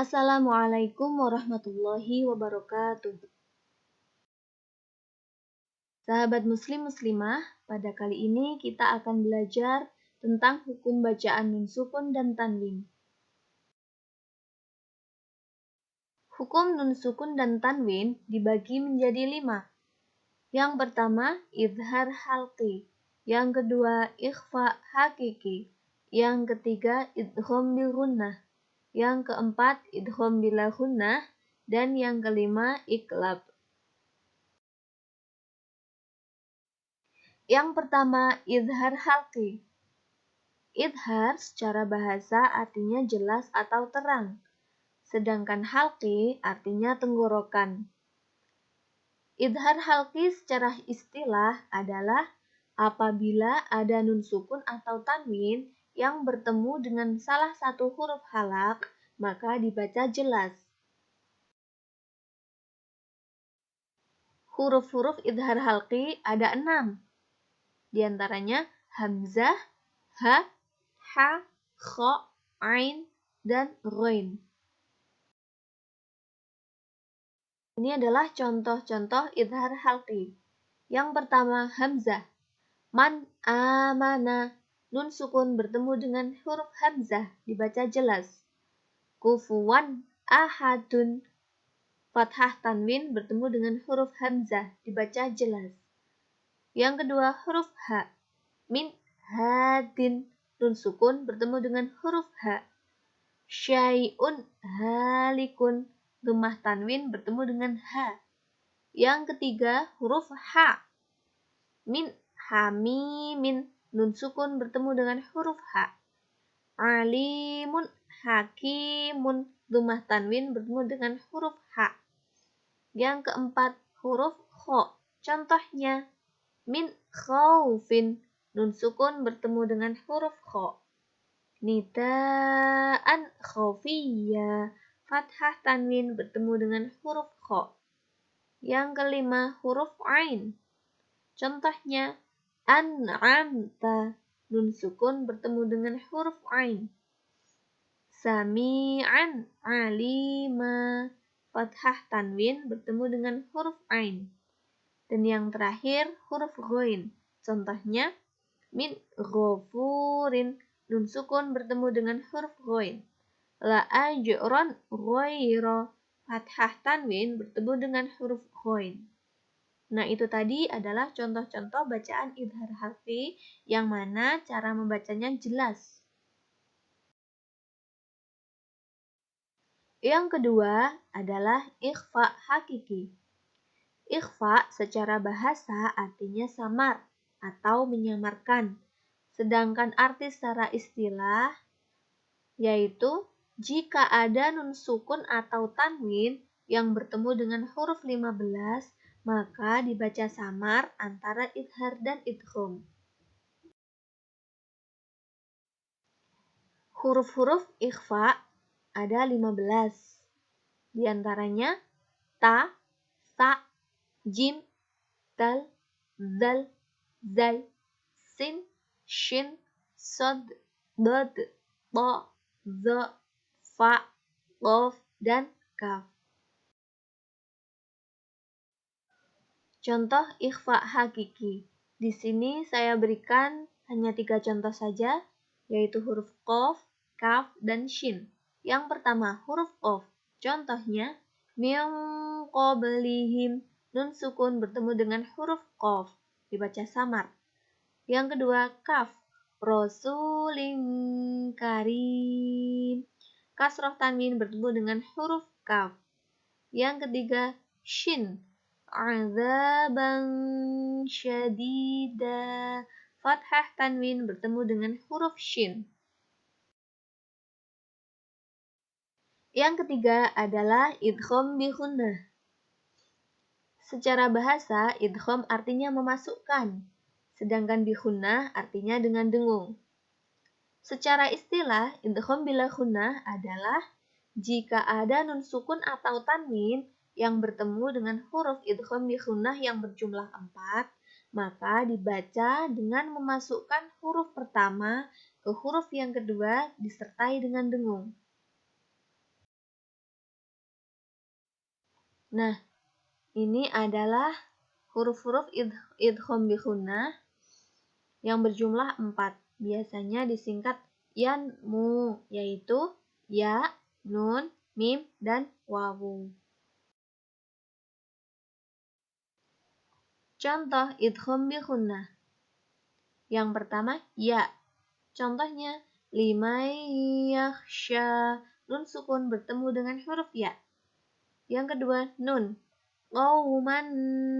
Assalamualaikum warahmatullahi wabarakatuh. Sahabat muslim muslimah, pada kali ini kita akan belajar tentang hukum bacaan nun sukun dan tanwin. Hukum nun sukun dan tanwin dibagi menjadi 5. Yang pertama, idhar halqi. Yang kedua, ikhfa hakiki. Yang ketiga, idgham bil gunnah. Yang keempat, idgham bila gunnah. Dan yang kelima, iqlab. Yang pertama, idhar halqi. Idhar secara bahasa artinya jelas atau terang. Sedangkan halqi artinya tenggorokan. Idhar halqi secara istilah adalah apabila ada nun sukun atau tanwin yang bertemu dengan salah satu huruf halaq, maka dibaca jelas. Huruf-huruf idhar halqi ada 6. Di antaranya hamzah, ha, ha, kha, ain, dan ghain. Ini adalah contoh-contoh idhar halqi. Yang pertama, hamzah. Man amana. Nun sukun bertemu dengan huruf hamzah, dibaca jelas. Kufuwan ahadun. Fathah tanwin bertemu dengan huruf hamzah, dibaca jelas. Yang kedua, huruf ha. Min hadin. Nun sukun bertemu dengan huruf ha. Syai'un halikun. Dhammah tanwin bertemu dengan ha. Yang ketiga, huruf ha. Min hamimin. Nun sukun bertemu dengan huruf ha. Alimun hakimun. Dhammah tanwin bertemu dengan huruf ha. Yang keempat, huruf kha. Contohnya, min khaufin. Nun sukun bertemu dengan huruf kha. Nidaan khafiyya. Fathah tanwin bertemu dengan huruf kha. Yang kelima, huruf ain. Contohnya, an'amta. Nun sukun bertemu dengan huruf ain. Sami'an alima. Fathah tanwin bertemu dengan huruf ain. Dan yang terakhir, huruf ghain. Contohnya, min ghafurin. Nun sukun bertemu dengan huruf ghain. La ajran ghaira. Fathah tanwin bertemu dengan huruf ghain. Nah, itu tadi adalah contoh-contoh bacaan idhar halqi yang mana cara membacanya jelas. Yang kedua adalah ikhfa hakiki. Ikhfa secara bahasa artinya samar atau menyamarkan. Sedangkan arti secara istilah yaitu jika ada nun sukun atau tanwin yang bertemu dengan huruf 15, maka dibaca samar antara idhar dan idgham. Huruf-huruf ikhfa ada 15. Di antaranya ta, sa, jim, dal, zal, zai, sin, shin, sod, dod, to, zo, fa, qaf, dan kaf. Contoh ikhfa hakiki. Di sini saya berikan hanya 3 contoh saja, yaitu huruf qaf, kaf, dan shin. Yang pertama, huruf qaf. Contohnya, min qablihim. Nun sukun bertemu dengan huruf qaf, dibaca samar. Yang kedua, kaf. Rasulin karim. Kasroh tanwin bertemu dengan huruf kaf. Yang ketiga, shin. Azaban syadida. Fathah tanwin bertemu dengan huruf shin. Yang ketiga adalah idgham bi gunnah. Secara bahasa, idgham artinya memasukkan, sedangkan bi gunnah artinya dengan dengung. Secara istilah, idgham bila gunnah adalah jika ada nun sukun atau tanwin yang bertemu dengan huruf idgham bi gunnah yang berjumlah 4, maka dibaca dengan memasukkan huruf pertama ke huruf yang kedua disertai dengan dengung. Nah, ini adalah huruf-huruf idgham bi gunnah yang berjumlah 4. Biasanya disingkat yanmu, yaitu ya, nun, mim, dan wawu. Contoh idgham bi gunnah. Yang pertama, ya. Contohnya, limay yakhsha. Nun sukun bertemu dengan huruf ya. Yang kedua, nun. Qauman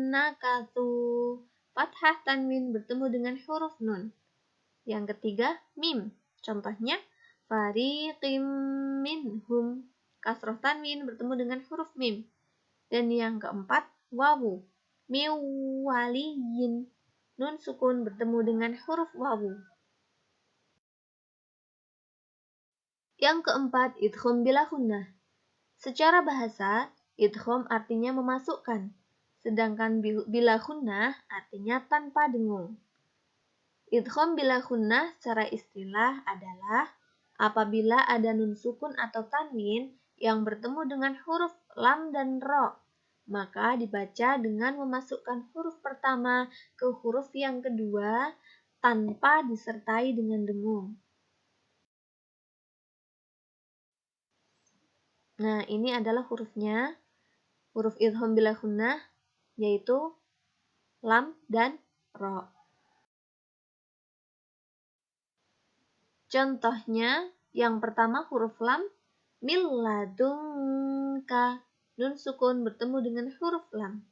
nakatsu. Fathah tanwin bertemu dengan huruf nun. Yang ketiga, mim. Contohnya, fariqim minhum. Kasroh tanwin bertemu dengan huruf mim. Dan yang keempat, wawu. Miwaliyin. Nun sukun bertemu dengan huruf wawu. Yang keempat, idgham bila gunnah. Secara bahasa, idgham artinya memasukkan, sedangkan bila gunnah artinya tanpa dengung. Idgham bila gunnah secara istilah adalah apabila ada nun sukun atau tanwin yang bertemu dengan huruf lam dan ro, maka dibaca dengan memasukkan huruf pertama ke huruf yang kedua tanpa disertai dengan dengung. Nah, ini adalah hurufnya, huruf idgham bila gunnah, yaitu lam dan ro. Contohnya, yang pertama huruf lam, min ladunka. Nun sukun bertemu dengan huruf lam.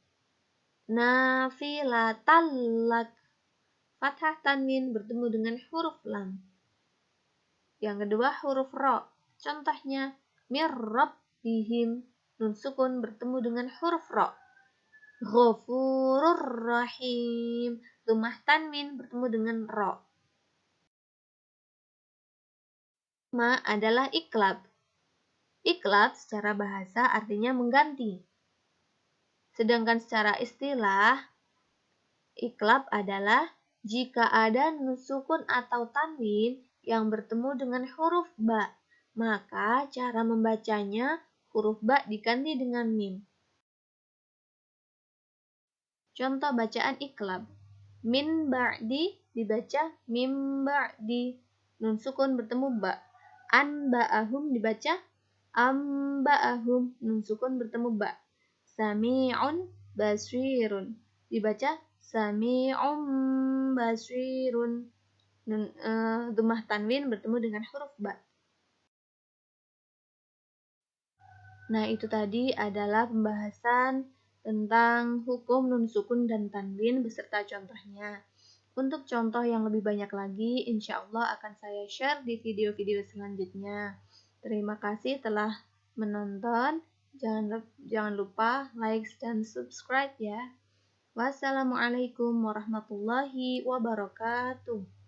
Nafilatallak. Fathah tanwin bertemu dengan huruf lam. Yang kedua huruf ro. Contohnya, mirrabbihim. Nun sukun bertemu dengan huruf ro. Ghafurur rahim. Dhammah tanwin bertemu dengan ro. Ma adalah iklab. Iklab secara bahasa artinya mengganti. Sedangkan secara istilah, iklab adalah jika ada nun sukun atau tanwin yang bertemu dengan huruf ba, maka cara membacanya huruf ba diganti dengan mim. Contoh bacaan iklab. Min ba'di dibaca mim ba'di. Nun sukun bertemu ba. An ba'ahum dibaca am ba'ahum. Nun sukun bertemu ba. Sami'un basirun dibaca sami'un basirun. Dhammah tanwin bertemu dengan huruf ba. Nah, itu tadi adalah pembahasan tentang hukum nun sukun dan tanwin beserta contohnya. Untuk contoh yang lebih banyak lagi, insya Allah akan saya share di video-video selanjutnya. Terima kasih telah menonton. Jangan lupa like dan subscribe ya. Wassalamualaikum warahmatullahi wabarakatuh.